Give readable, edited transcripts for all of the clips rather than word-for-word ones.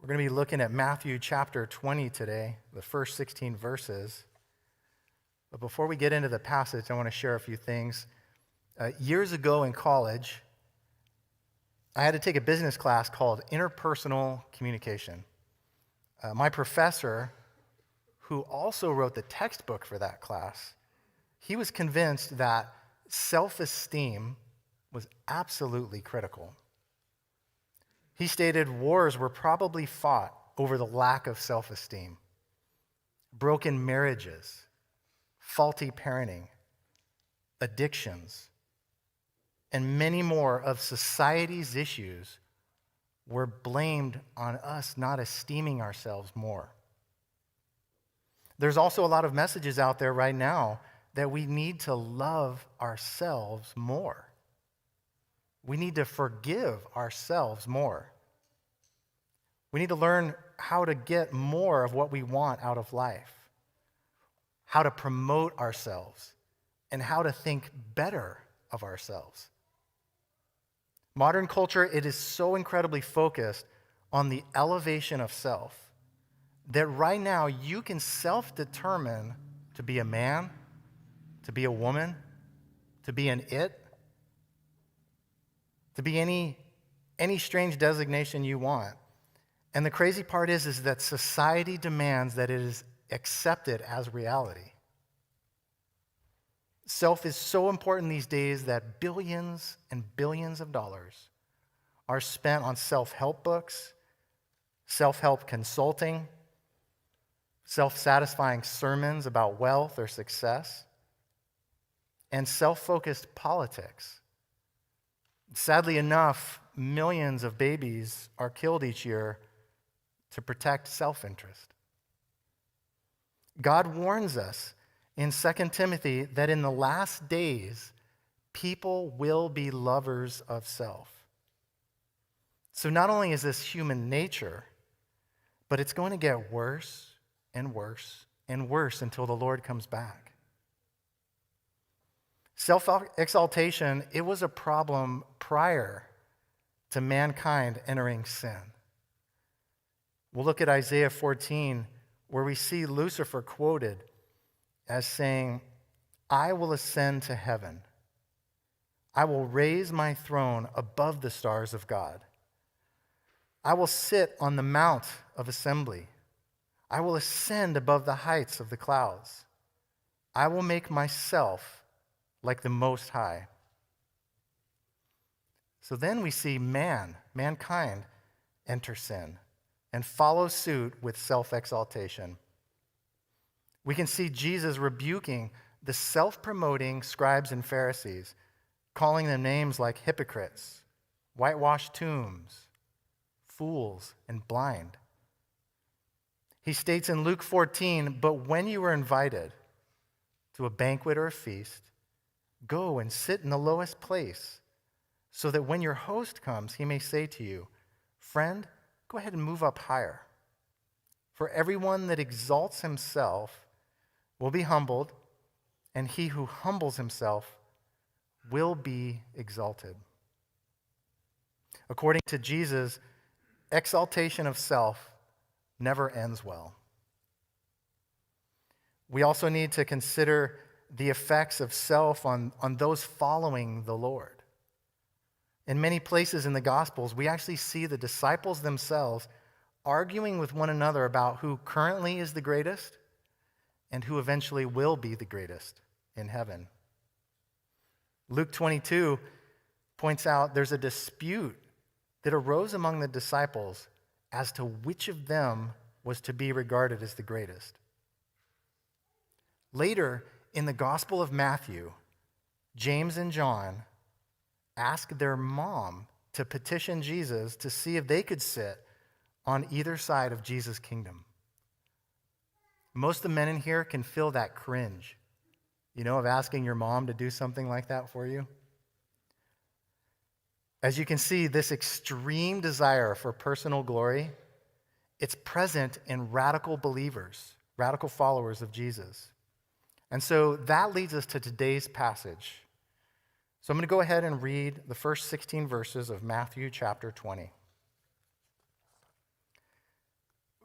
We're going to be looking at Matthew chapter 20 today, the first 16 verses. But before we get into the passage, I want to share a few things. Years ago in college, I had to take a business class called Interpersonal Communication. My professor, who also wrote the textbook for that class, he was convinced that self-esteem was absolutely critical. He stated wars were probably fought over the lack of self-esteem, broken marriages, faulty parenting, addictions, and many more of society's issues were blamed on us not esteeming ourselves more. There's also a lot of messages out there right now that we need to love ourselves more. We need to forgive ourselves more. We need to learn how to get more of what we want out of life, how to promote ourselves, and how to think better of ourselves. Modern culture, it is so incredibly focused on the elevation of self that right now you can self-determine to be a man, to be a woman, to be an it, to be any strange designation you want. And the crazy part is that society demands that it is accepted as reality. Self is so important these days that billions and billions of dollars are spent on self-help books, self-help consulting, self-satisfying sermons about wealth or success, and self-focused politics. Sadly enough, millions of babies are killed each year to protect self-interest. God warns us in 2 Timothy that in the last days, people will be lovers of self. So not only is this human nature, but it's going to get worse and worse and worse until the Lord comes back. Self-exaltation, it was a problem prior to mankind entering sin. We'll look at Isaiah 14, where we see Lucifer quoted as saying, "I will ascend to heaven. I will raise my throne above the stars of God. I will sit on the mount of assembly. I will ascend above the heights of the clouds. I will make myself like the Most High." So then we see mankind, enter sin and follow suit with self-exaltation. We can see Jesus rebuking the self-promoting scribes and Pharisees, calling them names like hypocrites, whitewashed tombs, fools, and blind. He states in Luke 14, "But when you are invited to a banquet or a feast, go and sit in the lowest place, so that when your host comes, he may say to you, 'Friend, go ahead and move up higher.' For everyone that exalts himself will be humbled, and he who humbles himself will be exalted." According to Jesus, exaltation of self never ends well. We also need to consider the effects of self on those following the Lord. In many places in the Gospels, we actually see the disciples themselves arguing with one another about who currently is the greatest and who eventually will be the greatest in heaven. Luke 22 points out there's a dispute that arose among the disciples as to which of them was to be regarded as the greatest. Later, in the Gospel of Matthew, James and John ask their mom to petition Jesus to see if they could sit on either side of Jesus' kingdom. Most of the men in here can feel that cringe, of asking your mom to do something like that for you. As you can see, this extreme desire for personal glory, it's present in radical believers, radical followers of Jesus. And so that leads us to today's passage. So I'm going to go ahead and read the first 16 verses of Matthew chapter 20.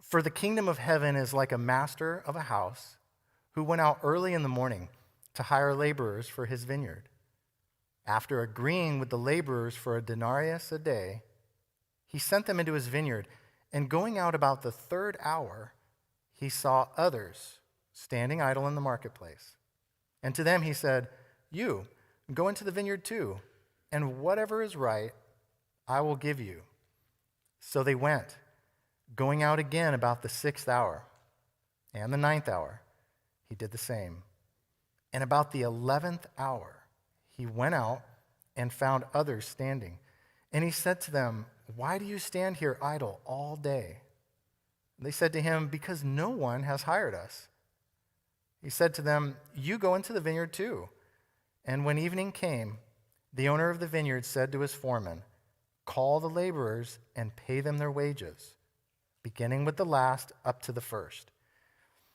For the kingdom of heaven is like a master of a house who went out early in the morning to hire laborers for his vineyard. After agreeing with the laborers for a denarius a day, he sent them into his vineyard, and going out about the third hour, he saw others standing idle in the marketplace. And to them he said, "You, go into the vineyard too, and whatever is right, I will give you." So they went, going out again about the 6th hour, and the 9th hour, he did the same. And about the 11th hour, he went out and found others standing. And he said to them, "Why do you stand here idle all day?" They said to him, "Because no one has hired us." He said to them, "You go into the vineyard too." And when evening came, the owner of the vineyard said to his foreman, "Call the laborers and pay them their wages, beginning with the last up to the first."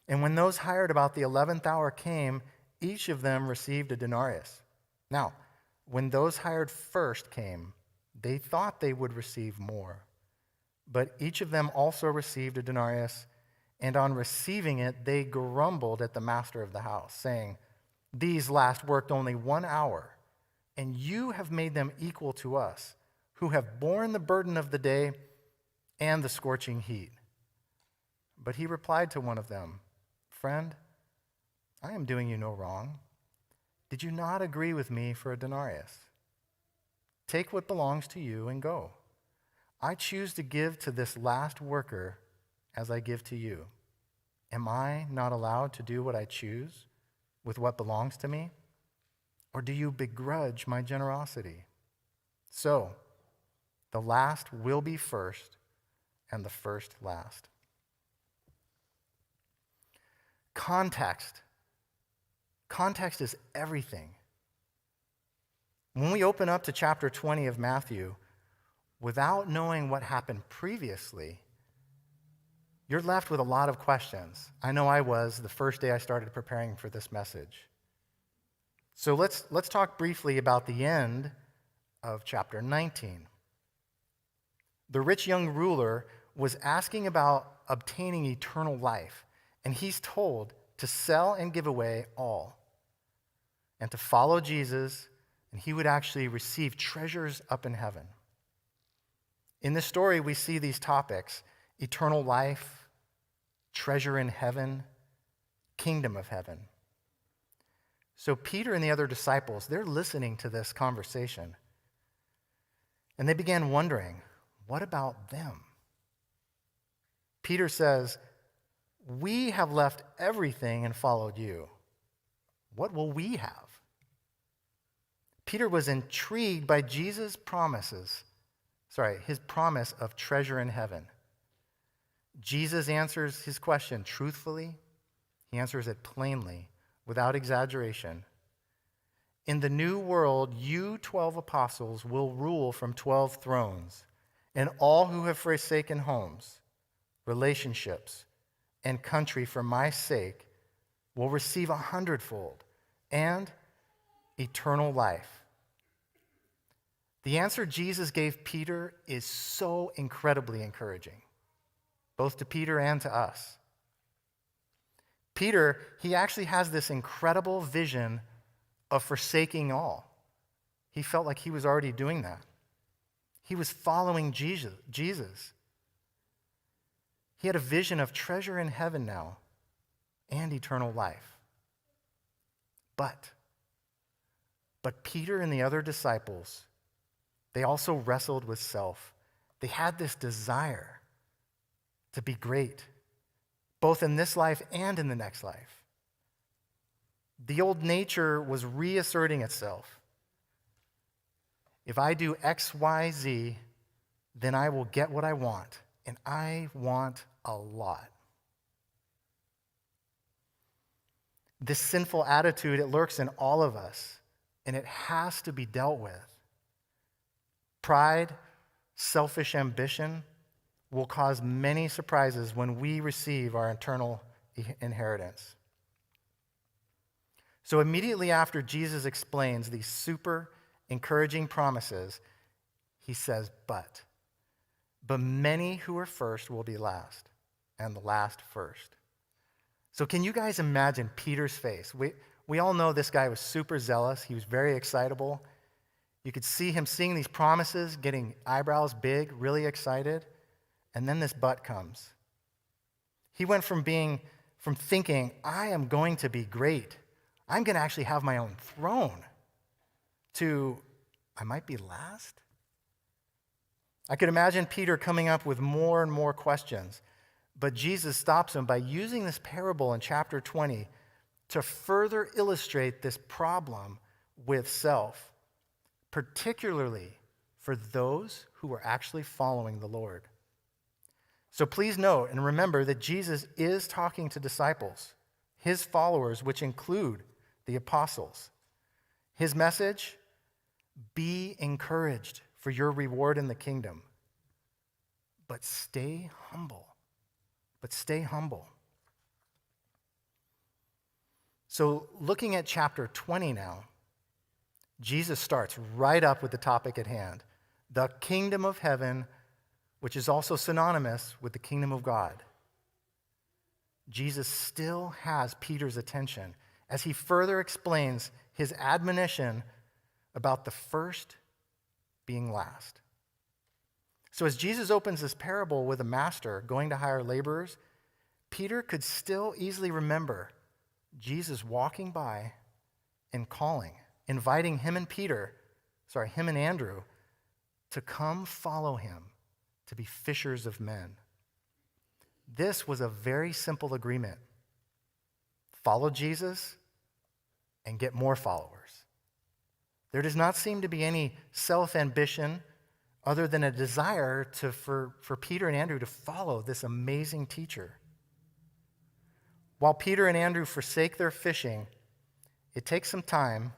And when those hired about the 11th hour came, each of them received a denarius. Now, when those hired first came, they thought they would receive more. But each of them also received a denarius, and on receiving it, they grumbled at the master of the house, saying, "These last worked only 1 hour, and you have made them equal to us, who have borne the burden of the day and the scorching heat." But he replied to one of them, "Friend, I am doing you no wrong. Did you not agree with me for a denarius? Take what belongs to you and go. I choose to give to this last worker as I give to you. Am I not allowed to do what I choose with what belongs to me? Or do you begrudge my generosity?" So, the last will be first, and the first last. Context. Context is everything. When we open up to chapter 20 of Matthew, without knowing what happened previously, you're left with a lot of questions. I know I was the first day I started preparing for this message. So let's talk briefly about the end of chapter 19. The rich young ruler was asking about obtaining eternal life, and he's told to sell and give away all and to follow Jesus, and he would actually receive treasures up in heaven. In this story, we see these topics: eternal life, treasure in heaven, kingdom of heaven. So Peter and the other disciples, they're listening to this conversation, and they began wondering, what about them? Peter says, "We have left everything and followed you. What will we have?" Peter was intrigued by Jesus' his promise of treasure in heaven. Jesus answers his question truthfully. He answers it plainly, without exaggeration. "In the new world, you 12 apostles will rule from 12 thrones, and all who have forsaken homes, relationships, and country for my sake will receive 100-fold and eternal life." The answer Jesus gave Peter is so incredibly encouraging, both to Peter and to us. Peter, he actually has this incredible vision of forsaking all. He felt like he was already doing that. He was following Jesus. He had a vision of treasure in heaven now and eternal life. But Peter and the other disciples, they also wrestled with self. They had this desire to be great, both in this life and in the next life. The old nature was reasserting itself. If I do X, Y, Z, then I will get what I want, and I want a lot. This sinful attitude, it lurks in all of us, and it has to be dealt with. Pride, selfish ambition will cause many surprises when we receive our eternal inheritance. So immediately after Jesus explains these super encouraging promises, he says, but many who are first will be last, and the last first. So can you guys imagine Peter's face? We all know this guy was super zealous. He was very excitable. You could see him seeing these promises, getting eyebrows big, really excited. And then this but comes. He went from thinking, I am going to be great. I'm going to actually have my own throne, to, I might be last. I could imagine Peter coming up with more and more questions, but Jesus stops him by using this parable in chapter 20 to further illustrate this problem with self, particularly for those who are actually following the Lord. So please note and remember that Jesus is talking to disciples, his followers, which include the apostles. His message, be encouraged for your reward in the kingdom. But stay humble. So looking at chapter 20 now, Jesus starts right up with the topic at hand, the kingdom of heaven, which is also synonymous with the kingdom of God. Jesus still has Peter's attention as he further explains his admonition about the first being last. So as Jesus opens this parable with a master going to hire laborers, Peter could still easily remember Jesus walking by and calling, inviting him and Andrew, to come follow him, to be fishers of men. This was a very simple agreement. Follow Jesus and get more followers. There does not seem to be any self-ambition other than a desire for Peter and Andrew to follow this amazing teacher. While Peter and Andrew forsake their fishing, it takes some time,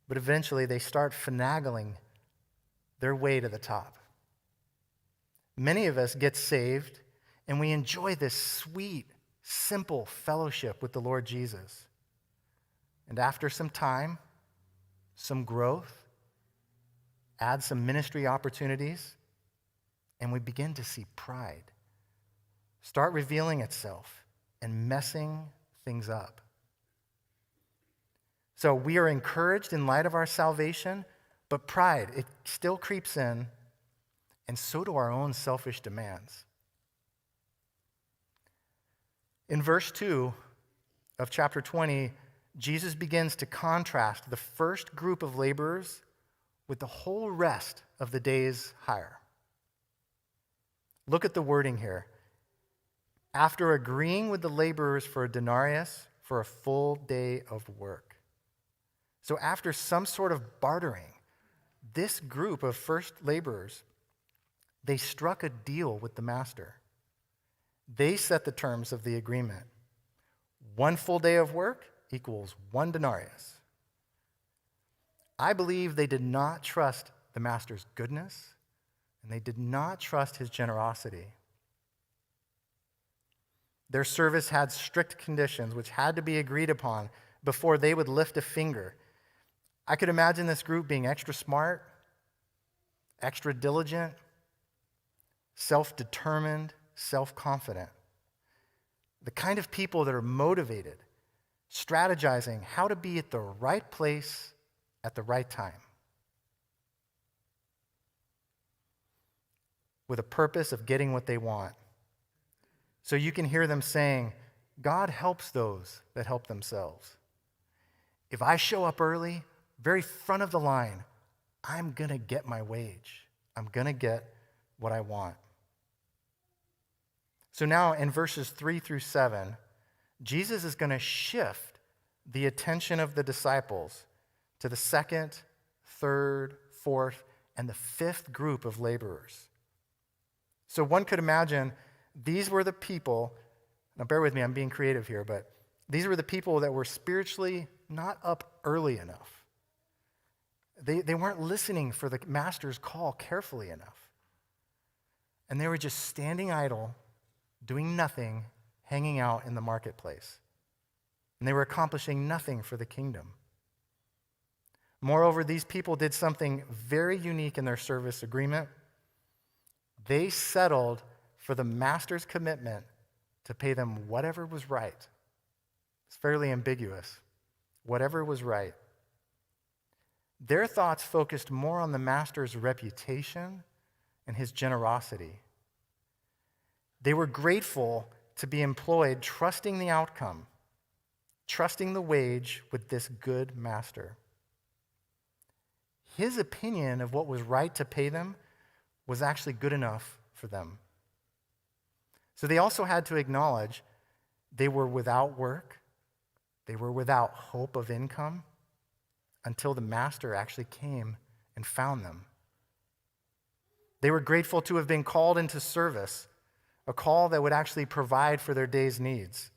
but eventually they start finagling their way to the top. Many of us get saved, and we enjoy this sweet, simple fellowship with the Lord Jesus. And after some time, some growth, add some ministry opportunities, and we begin to see pride start revealing itself and messing things up. So we are encouraged in light of our salvation, but pride, it still creeps in, and so do our own selfish demands. In verse 2 of chapter 20, Jesus begins to contrast the first group of laborers with the whole rest of the day's hire. Look at the wording here. After agreeing with the laborers for a denarius for a full day of work. So after some sort of bartering, this group of first laborers, they struck a deal with the master. They set the terms of the agreement. 1 full day of work equals 1 denarius. I believe they did not trust the master's goodness, and they did not trust his generosity. Their service had strict conditions which had to be agreed upon before they would lift a finger. I could imagine this group being extra smart, extra diligent, self-determined, self-confident. The kind of people that are motivated, strategizing how to be at the right place at the right time, with a purpose of getting what they want. So you can hear them saying, God helps those that help themselves. If I show up early, very front of the line, I'm going to get my wage. I'm going to get what I want. So now in verses 3 through 7, Jesus is going to shift the attention of the disciples to the second, third, fourth, and the fifth group of laborers. So one could imagine these were the people, now bear with me, I'm being creative here, but these were the people that were spiritually not up early enough. They weren't listening for the master's call carefully enough. And they were just standing idle, doing nothing, hanging out in the marketplace. And they were accomplishing nothing for the kingdom. Moreover, these people did something very unique in their service agreement. They settled for the master's commitment to pay them whatever was right. It's fairly ambiguous. Whatever was right. Their thoughts focused more on the master's reputation and his generosity. They were grateful to be employed, trusting the outcome, trusting the wage with this good master. His opinion of what was right to pay them was actually good enough for them. So they also had to acknowledge they were without work, they were without hope of income until the master actually came and found them. They were grateful to have been called into service, a call that would actually provide for their day's needs.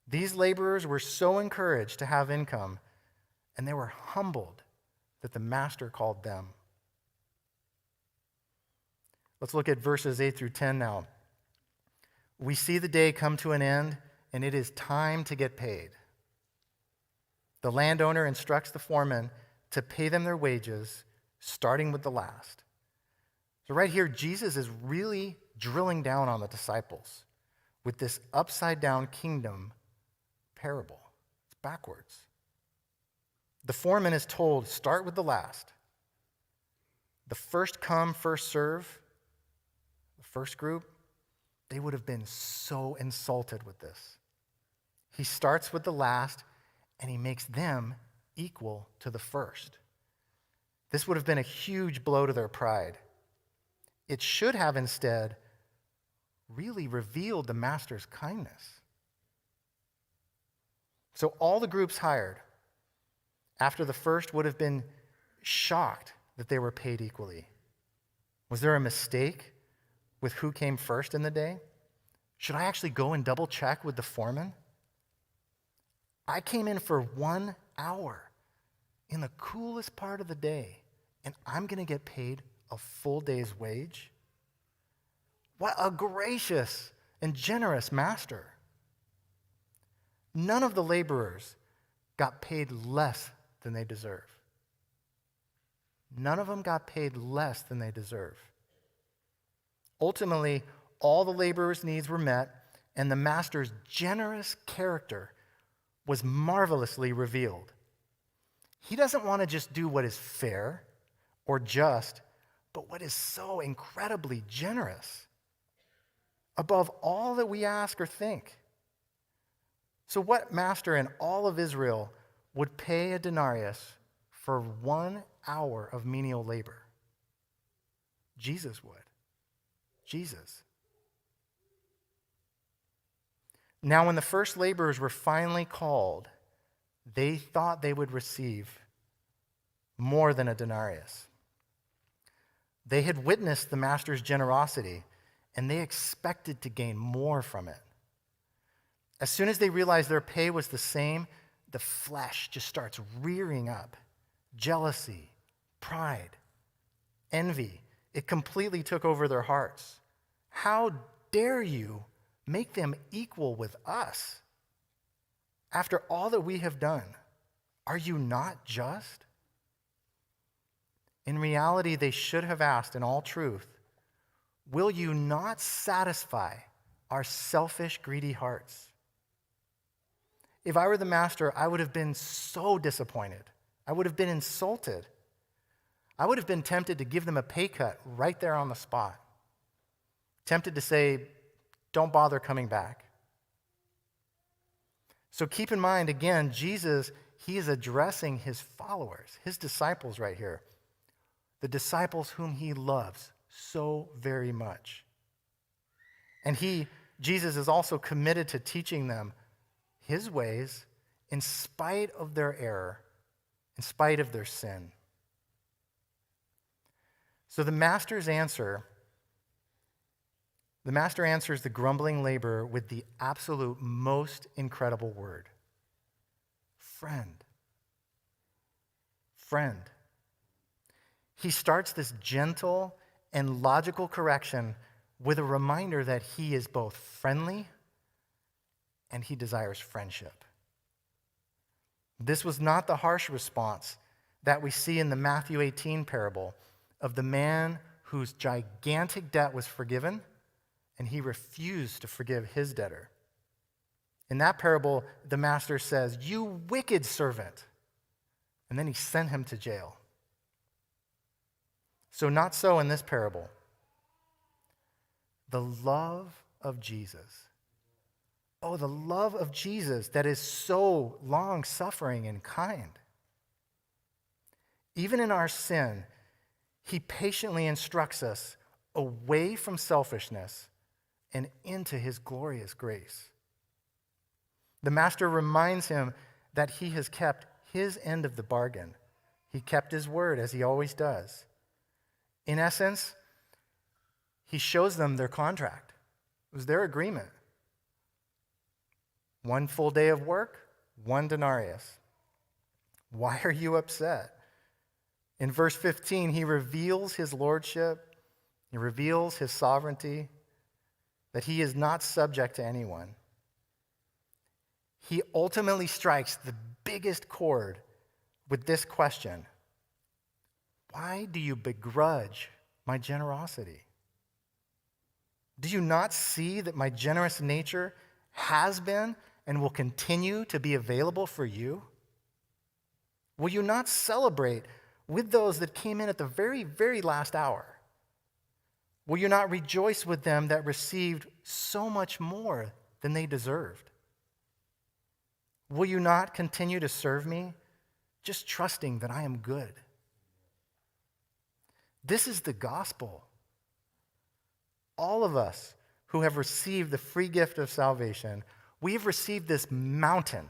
These laborers were so encouraged to have income, and they were humbled that the master called them. Let's look at verses 8 through 10 now. We see the day come to an end, and it is time to get paid. The landowner instructs the foreman to pay them their wages, starting with the last. So right here, Jesus is really drilling down on the disciples with this upside-down kingdom parable. It's backwards. The foreman is told, start with the last. The first come, first serve, the first group, they would have been so insulted with this. He starts with the last, and he makes them equal to the first. This would have been a huge blow to their pride. It should have instead really revealed the master's kindness. So all the groups hired after the first would have been shocked that they were paid equally. Was there a mistake with who came first in the day? Should I actually go and double check with the foreman? I came in for 1 hour in the coolest part of the day, and I'm going to get paid a full day's wage? What a gracious and generous master. None of the laborers got paid less than they deserve. None of them got paid less than they deserve. Ultimately, all the laborers' needs were met, and the master's generous character was marvelously revealed. He doesn't want to just do what is fair or just, but what is so incredibly generous, above all that we ask or think. So what master in all of Israel would pay a denarius for 1 hour of menial labor? Jesus would. Jesus. Now, when the first laborers were finally called, they thought they would receive more than a denarius. They had witnessed the master's generosity, and they expected to gain more from it. As soon as they realized their pay was the same, the flesh just starts rearing up. Jealousy, pride, envy, it completely took over their hearts. How dare you make them equal with us? After all that we have done, are you not just? In reality, they should have asked in all truth, will you not satisfy our selfish, greedy hearts? If I were the master, I would have been so disappointed. I would have been insulted. I would have been tempted to give them a pay cut right there on the spot. Tempted to say, don't bother coming back. So keep in mind, again, Jesus, he is addressing his followers, his disciples right here. The disciples whom he loves so very much. And Jesus is also committed to teaching them his ways in spite of their error, in spite of their sin. So the master answers the grumbling laborer with the absolute most incredible word. Friend. Friend. He starts this gentle and logical correction with a reminder that he is both friendly and he desires friendship. This was not the harsh response that we see in the Matthew 18 parable of the man whose gigantic debt was forgiven and he refused to forgive his debtor. In that parable, the master says, "You wicked servant," and then he sent him to jail. So not so in this parable. The love of Jesus. Oh, the love of Jesus that is so long-suffering and kind. Even in our sin, he patiently instructs us away from selfishness and into his glorious grace. The master reminds him that he has kept his end of the bargain. He kept his word, as he always does. In essence, he shows them their contract. It was their agreement. 1 full day of work, 1 denarius. Why are you upset? In verse 15, he reveals his lordship. He reveals his sovereignty, that he is not subject to anyone. He ultimately strikes the biggest chord with this question: why do you begrudge my generosity? Do you not see that my generous nature has been and will continue to be available for you? Will you not celebrate with those that came in at the very, very last hour? Will you not rejoice with them that received so much more than they deserved? Will you not continue to serve me, just trusting that I am good? This is the gospel. All of us who have received the free gift of salvation, we have received this mountain,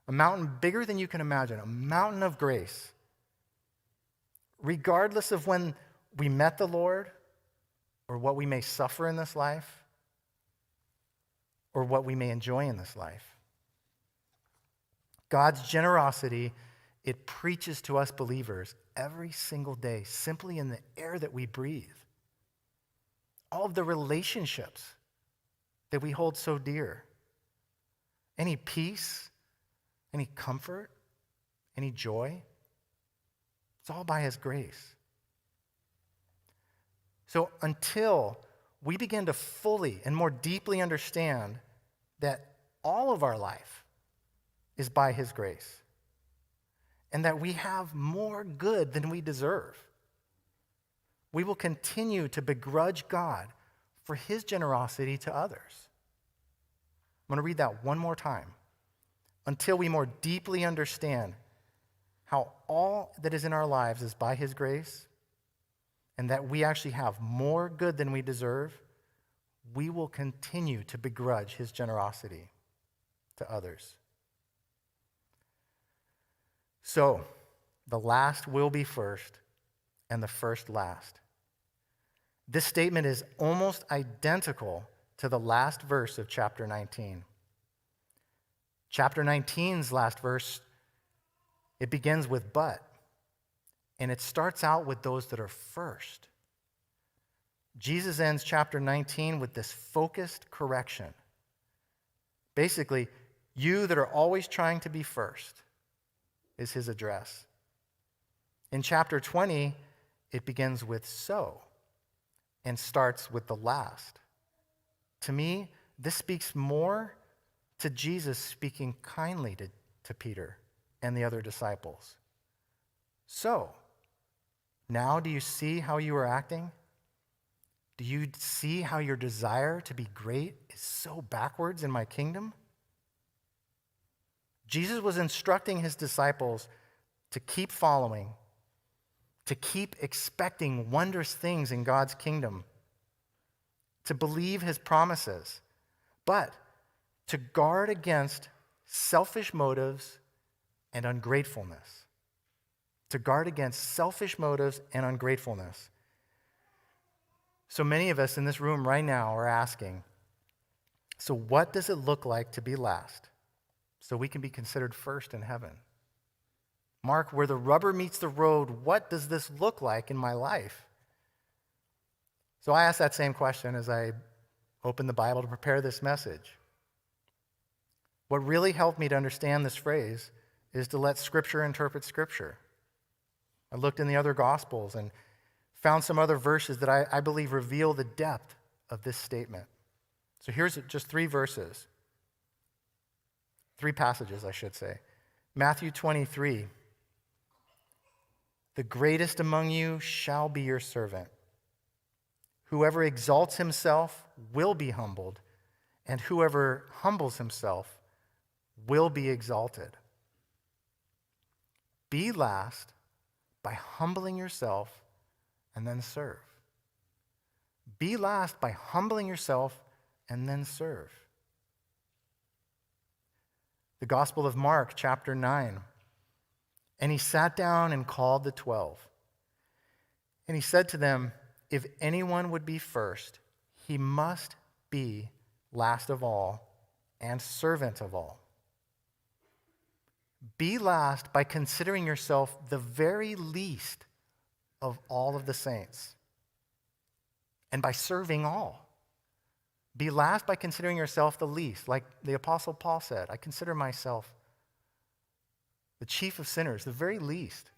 a mountain bigger than you can imagine, a mountain of grace. Regardless of when we met the Lord, or what we may suffer in this life, or what we may enjoy in this life. God's generosity, it preaches to us believers every single day, simply in the air that we breathe. All of the relationships that we hold so dear. Any peace, any comfort, any joy, it's all by his grace. So until we begin to fully and more deeply understand that all of our life is by his grace, and that we have more good than we deserve, we will continue to begrudge God for his generosity to others. I'm going to read that one more time. Until we more deeply understand how all that is in our lives is by his grace, and that we actually have more good than we deserve, we will continue to begrudge his generosity to others. So, the last will be first, and the first last. This statement is almost identical to the last verse of chapter 19. Chapter 19's last verse, it begins with "but," and it starts out with those that are first. Jesus ends chapter 19 with this focused correction. Basically, you that are always trying to be first is his address. In chapter 20, it begins with "so" and starts with the last. To me, this speaks more to Jesus speaking kindly to Peter and the other disciples. So, now do you see how you are acting? Do you see how your desire to be great is so backwards in my kingdom? Jesus was instructing his disciples to keep following, to keep expecting wondrous things in God's kingdom, to believe his promises, but to guard against selfish motives and ungratefulness. To guard against selfish motives and ungratefulness. So many of us in this room right now are asking, so what does it look like to be last so we can be considered first in heaven? Mark, where the rubber meets the road, what does this look like in my life? So I asked that same question as I opened the Bible to prepare this message. What really helped me to understand this phrase is to let Scripture interpret Scripture. I looked in the other Gospels and found some other verses that I believe reveal the depth of this statement. So here's just three verses. Three passages, I should say. Matthew 23. The greatest among you shall be your servant. Whoever exalts himself will be humbled, and whoever humbles himself will be exalted. Be last by humbling yourself and then serve. Be last by humbling yourself and then serve. The Gospel of Mark, chapter 9. And he sat down and called the 12. And he said to them, if anyone would be first, he must be last of all and servant of all. Be last by considering yourself the very least of all of the saints, and by serving all. Be last by considering yourself the least, like the Apostle Paul said, I consider myself the chief of sinners, the very least,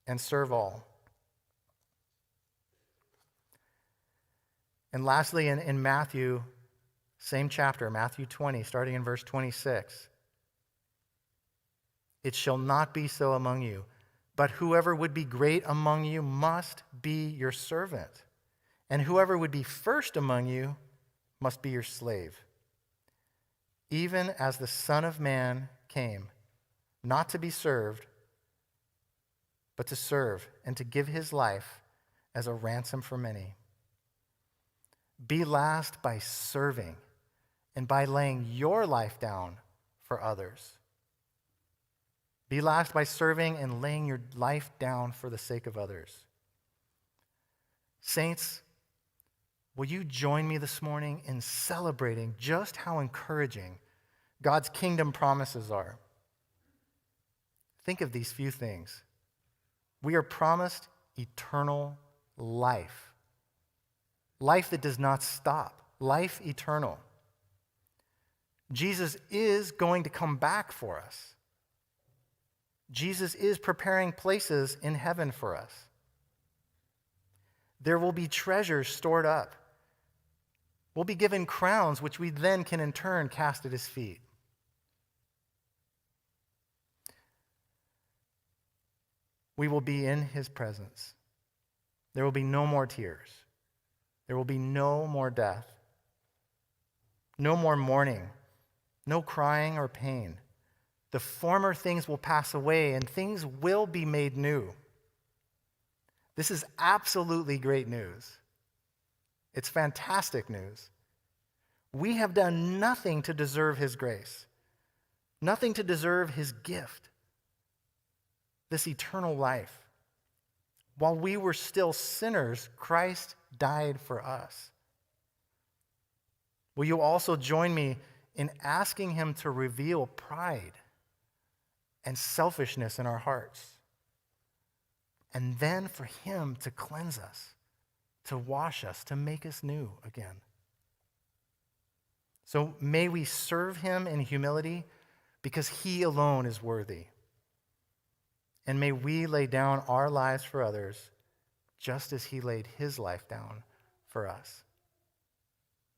and serve all. And lastly, in Matthew, same chapter, Matthew 20, starting in verse 26, it shall not be so among you, but whoever would be great among you must be your servant, and whoever would be first among you must be your slave. Even as the Son of Man came, not to be served, but to serve and to give his life as a ransom for many. Be last by serving and by laying your life down for others. Be last by serving and laying your life down for the sake of others. Saints, will you join me this morning in celebrating just how encouraging God's kingdom promises are? Think of these few things. We are promised eternal life. Life that does not stop. Life eternal. Jesus is going to come back for us. Jesus is preparing places in heaven for us. There will be treasures stored up. We'll be given crowns, which we then can in turn cast at his feet. We will be in his presence. There will be no more tears. There will be no more death. No more mourning. No crying or pain. The former things will pass away and things will be made new. This is absolutely great news. It's fantastic news. We have done nothing to deserve his grace, nothing to deserve his gift, this eternal life. While we were still sinners, Christ died for us. Will you also join me in asking him to reveal pride and selfishness in our hearts? And then for him to cleanse us, to wash us, to make us new again. So may we serve him in humility because he alone is worthy. And may we lay down our lives for others just as he laid his life down for us.